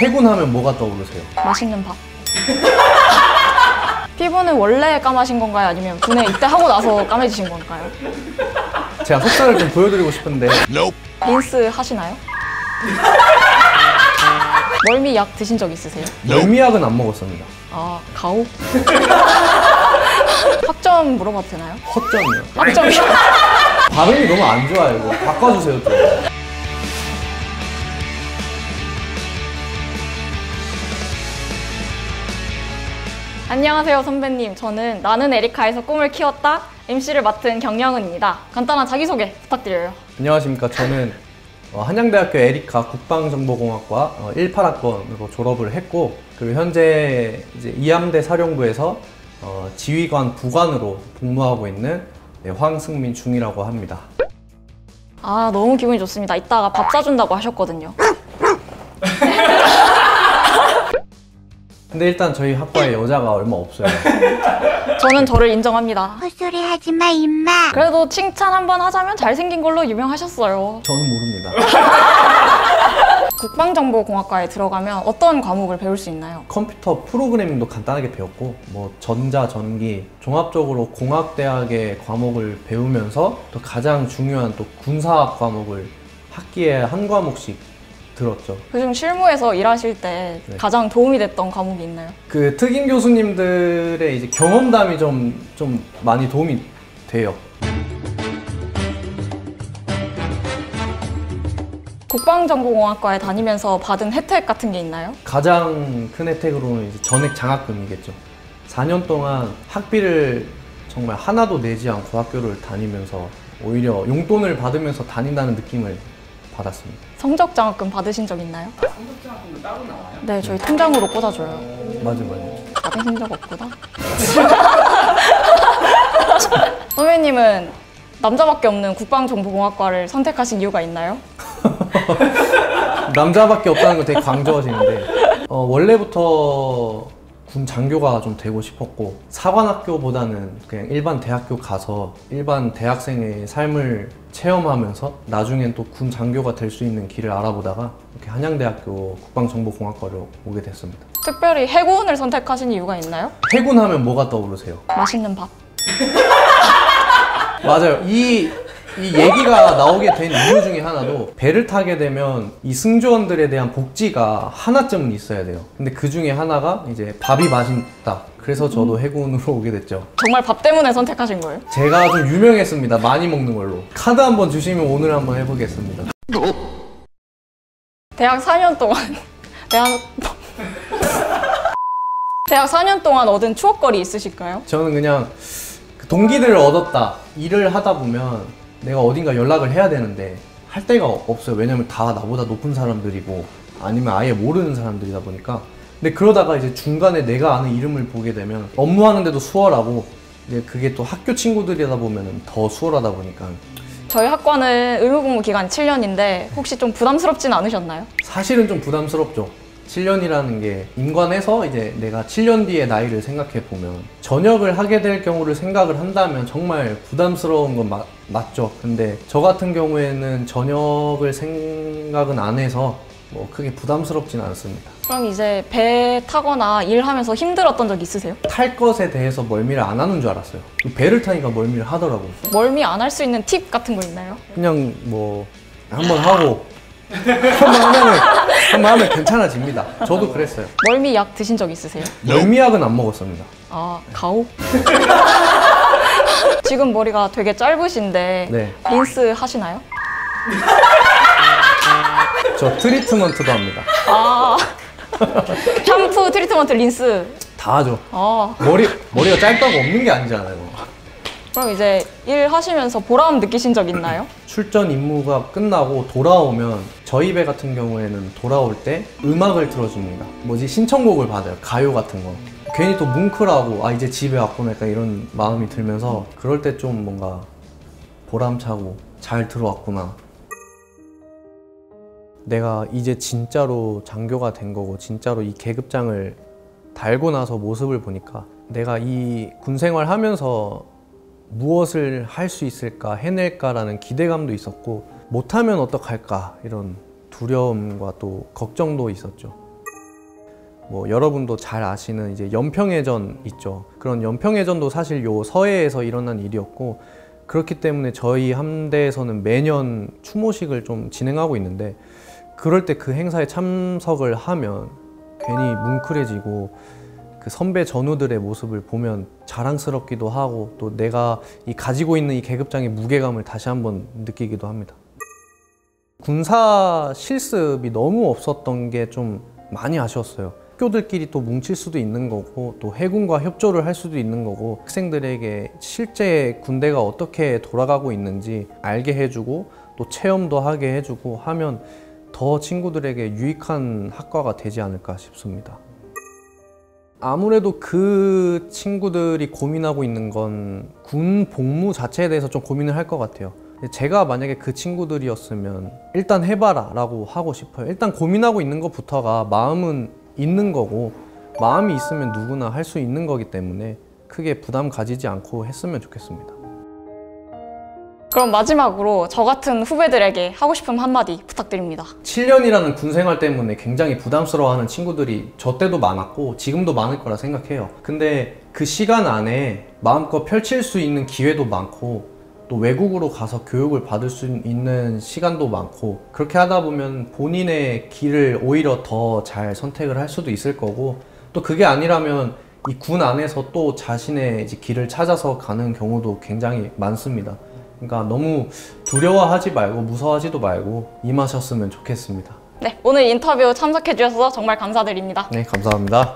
해군하면 뭐가 떠오르세요? 맛있는 밥. 피부는 원래 까마신 건가요? 아니면 군에 입대하고 나서 까매지신 건가요? 제가 속살을 좀 보여드리고 싶은데 린스 하시나요? 멀미약 드신 적 있으세요? 멀미약은 안 먹었습니다. 아, 가오? 학점 물어봐도 되나요? 허점이요. 학점이요? 발음이 너무 안 좋아요. 이거 바꿔주세요 좀. 안녕하세요 선배님. 저는 나는 에리카에서 꿈을 키웠다 MC를 맡은 경영은입니다. 간단한 자기소개 부탁드려요. 안녕하십니까. 저는 한양대학교 에리카 국방정보공학과 18학번으로 졸업을 했고, 그리고 현재 이제 이함대 사령부에서 지휘관 부관으로 복무하고 있는 황승민 중이라고 합니다. 아, 너무 기분이 좋습니다. 이따가 밥 사준다고 하셨거든요. 근데 일단 저희 학과에 여자가 얼마 없어요. 저는 저를 인정합니다. 헛소리 하지마 임마. 그래도 칭찬 한번 하자면 잘생긴 걸로 유명하셨어요. 저는 모릅니다. 국방정보공학과에 들어가면 어떤 과목을 배울 수 있나요? 컴퓨터 프로그래밍도 간단하게 배웠고, 뭐 전자, 전기, 종합적으로 공학대학의 과목을 배우면서 또 가장 중요한 또 군사학 과목을 학기에 한 과목씩 들었죠. 그중 실무에서 일하실 때 네. 가장 도움이 됐던 과목이 있나요? 그 특임 교수님들의 이제 경험담이 좀 많이 도움이 돼요. 국방정보공학과에 다니면서 받은 혜택 같은 게 있나요? 가장 큰 혜택으로는 이제 전액 장학금이겠죠. 4년 동안 학비를 정말 하나도 내지 않고 학교를 다니면서 오히려 용돈을 받으면서 다닌다는 느낌을 받았습니다. 성적 장학금 받으신 적 있나요? 성적 장학금도 따로 나와요? 네, 저희 통장으로 꽂아줘요. 맞아요. 받으신 적 없구나. 선배님은 남자밖에 없는 국방정보공학과를 선택하신 이유가 있나요? 남자밖에 없다는 거 되게 강조하시는데 원래부터 군 장교가 좀 되고 싶었고, 사관학교보다는 그냥 일반 대학교 가서 일반 대학생의 삶을 체험하면서 나중엔 또 군 장교가 될 수 있는 길을 알아보다가 이렇게 한양대학교 국방정보공학과로 오게 됐습니다. 특별히 해군을 선택하신 이유가 있나요? 해군하면 뭐가 떠오르세요? 맛있는 밥. 맞아요. 이 얘기가 나오게 된 이유 중에 하나도, 배를 타게 되면 이 승조원들에 대한 복지가 하나쯤은 있어야 돼요. 근데 그 중에 하나가 이제 밥이 맛있다. 그래서 저도 해군으로 오게 됐죠. 정말 밥 때문에 선택하신 거예요? 제가 좀 유명했습니다. 많이 먹는 걸로. 카드 한번 주시면 오늘 한번 해보겠습니다. 대학 4년 동안 대학 4년 동안 얻은 추억거리 있으실까요? 저는 그냥 그 동기들을 얻었다. 일을 하다 보면 내가 어딘가 연락을 해야 되는데 할 데가 없어요. 왜냐면 다 나보다 높은 사람들이고 아니면 아예 모르는 사람들이다 보니까. 근데 그러다가 이제 중간에 내가 아는 이름을 보게 되면 업무하는데도 수월하고, 이제 그게 또 학교 친구들이다 보면 더 수월하다 보니까. 저희 학과는 의무복무 기간 7년인데 혹시 좀 부담스럽진 않으셨나요? 사실은 좀 부담스럽죠. 7년이라는 게 임관해서 이제 내가 7년 뒤의 나이를 생각해 보면, 전역을 하게 될 경우를 생각을 한다면 정말 부담스러운 건 맞죠. 근데 저 같은 경우에는 전역을 생각은 안 해서 뭐 크게 부담스럽진 않습니다. 그럼 이제 배 타거나 일하면서 힘들었던 적 있으세요? 탈 것에 대해서 멀미를 안 하는 줄 알았어요. 배를 타니까 멀미를 하더라고요. 멀미 안 할 수 있는 팁 같은 거 있나요? 그냥 뭐 한번 하고 한번 하면 괜찮아집니다. 저도 그랬어요. 멀미약 드신 적 있으세요? 멀미약은 안 먹었습니다. 아, 가오? 지금 머리가 되게 짧으신데 네. 린스 하시나요? 저 트리트먼트도 합니다. 아, 샴푸, 트리트먼트, 린스. 다 하죠. 아, 머리가 짧다고 없는 게 아니잖아요. 그럼 이제 일 하시면서 보람 느끼신 적 있나요? 출전 임무가 끝나고 돌아오면, 저희 배 같은 경우에는 돌아올 때 음악을 틀어줍니다. 신청곡을 받아요. 가요 같은 거. 괜히 또 뭉클하고 이제 집에 왔구나 약간 이런 마음이 들면서, 그럴 때 좀 뭔가 보람차고 잘 들어왔구나. 내가 이제 진짜로 장교가 된 거고 진짜로 이 계급장을 달고 나서 모습을 보니까 내가 이 군생활 하면서 무엇을 할 수 있을까, 해낼까라는 기대감도 있었고, 못하면 어떡할까 이런 두려움과 또 걱정도 있었죠. 뭐 여러분도 잘 아시는 이제 연평해전 있죠. 그런 연평해전도 사실 요 서해에서 일어난 일이었고, 그렇기 때문에 저희 함대에서는 매년 추모식을 좀 진행하고 있는데, 그럴 때 그 행사에 참석을 하면 괜히 뭉클해지고 그 선배 전우들의 모습을 보면 자랑스럽기도 하고, 또 내가 이 가지고 있는 이 계급장의 무게감을 다시 한번 느끼기도 합니다. 군사 실습이 너무 없었던 게 좀 많이 아쉬웠어요. 학교들끼리 또 뭉칠 수도 있는 거고, 또 해군과 협조를 할 수도 있는 거고, 학생들에게 실제 군대가 어떻게 돌아가고 있는지 알게 해주고, 또 체험도 하게 해주고 하면 더 친구들에게 유익한 학과가 되지 않을까 싶습니다. 아무래도 그 친구들이 고민하고 있는 건 군 복무 자체에 대해서 좀 고민을 할 것 같아요. 제가 만약에 그 친구들이었으면 일단 해봐라 라고 하고 싶어요. 일단 고민하고 있는 것부터가 마음은 있는 거고, 마음이 있으면 누구나 할 수 있는 거기 때문에 크게 부담 가지지 않고 했으면 좋겠습니다. 그럼 마지막으로 저 같은 후배들에게 하고 싶은 한마디 부탁드립니다. 7년이라는 군 생활 때문에 굉장히 부담스러워하는 친구들이 저 때도 많았고 지금도 많을 거라 생각해요. 근데 그 시간 안에 마음껏 펼칠 수 있는 기회도 많고, 또 외국으로 가서 교육을 받을 수 있는 시간도 많고, 그렇게 하다 보면 본인의 길을 오히려 더 잘 선택을 할 수도 있을 거고, 또 그게 아니라면 이 군 안에서 또 자신의 이제 길을 찾아서 가는 경우도 굉장히 많습니다. 그러니까 너무 두려워하지 말고 무서워하지도 말고 임하셨으면 좋겠습니다. 네, 오늘 인터뷰 참석해 주셔서 정말 감사드립니다. 네, 감사합니다.